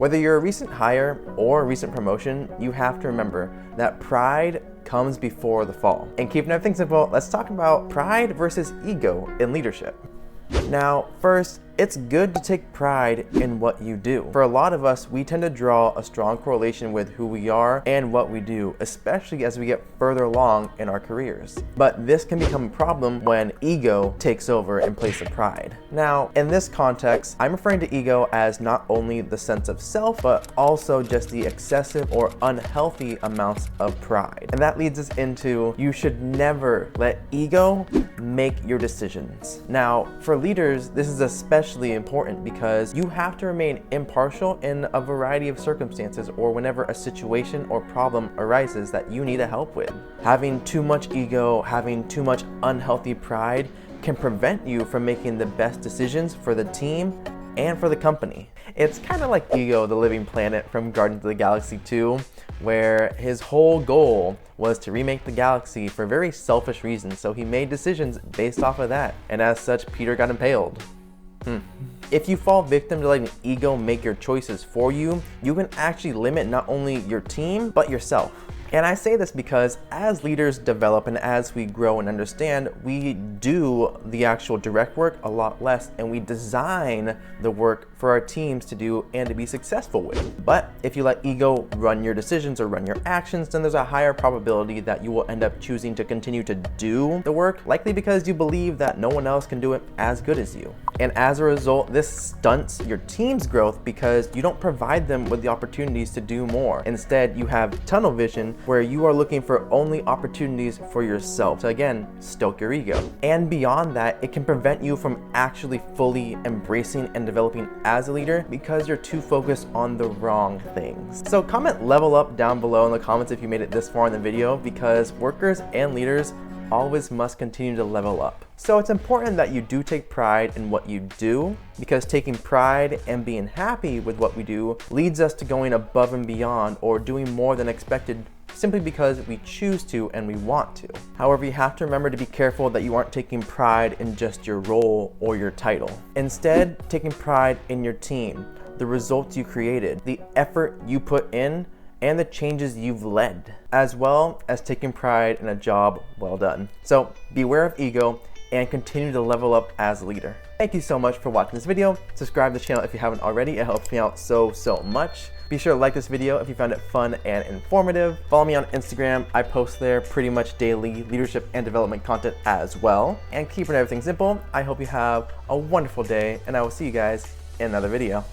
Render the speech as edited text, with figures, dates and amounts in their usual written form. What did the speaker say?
Whether you're a recent hire or a recent promotion, you have to remember that pride comes before the fall. And keeping everything simple, let's talk about pride versus ego in leadership. Now, first, it's good to take pride in what you do. For a lot of us, we tend to draw a strong correlation with who we are and what we do, especially as we get further along in our careers. But this can become a problem when ego takes over in place of pride. Now, in this context, I'm referring to ego as not only the sense of self, but also just the excessive or unhealthy amounts of pride. And that leads us into, you should never let ego make your decisions. Now, for leaders, this is especially important because you have to remain impartial in a variety of circumstances or whenever a situation or problem arises that you need help with. Having too much ego, having too much unhealthy pride can prevent you from making the best decisions for the team and for the company. It's kind of like Ego, the living planet from Guardians of the Galaxy 2, where his whole goal was to remake the galaxy for very selfish reasons, so he made decisions based off of that, and as such, Peter got impaled. If you fall victim to letting ego make your choices for you, you can actually limit not only your team, but yourself. And I say this because as leaders develop and as we grow and understand, we do the actual direct work a lot less, and we design the work for our teams to do and to be successful with. But if you let ego run your decisions or run your actions, then there's a higher probability that you will end up choosing to continue to do the work, likely because you believe that no one else can do it as good as you. And as a result, this stunts your team's growth because you don't provide them with the opportunities to do more. Instead, you have tunnel vision where you are looking for only opportunities for yourself to, again, stoke your ego. And beyond that, it can prevent you from actually fully embracing and developing as a leader because you're too focused on the wrong things. So comment level up down below in the comments if you made it this far in the video, because workers and leaders always must continue to level up. So it's important that you do take pride in what you do, because taking pride and being happy with what we do leads us to going above and beyond or doing more than expected simply because we choose to and we want to. However, you have to remember to be careful that you aren't taking pride in just your role or your title. Instead, taking pride in your team, the results you created, the effort you put in, and the changes you've led, as well as taking pride in a job well done. So beware of ego and continue to level up as a leader. Thank you so much for watching this video. Subscribe to the channel if you haven't already. It helps me out so much. Be sure to like this video if you found it fun and informative. Follow me on Instagram. I post there pretty much daily leadership and development content as well. And keeping everything simple, I hope you have a wonderful day, and I will see you guys in another video.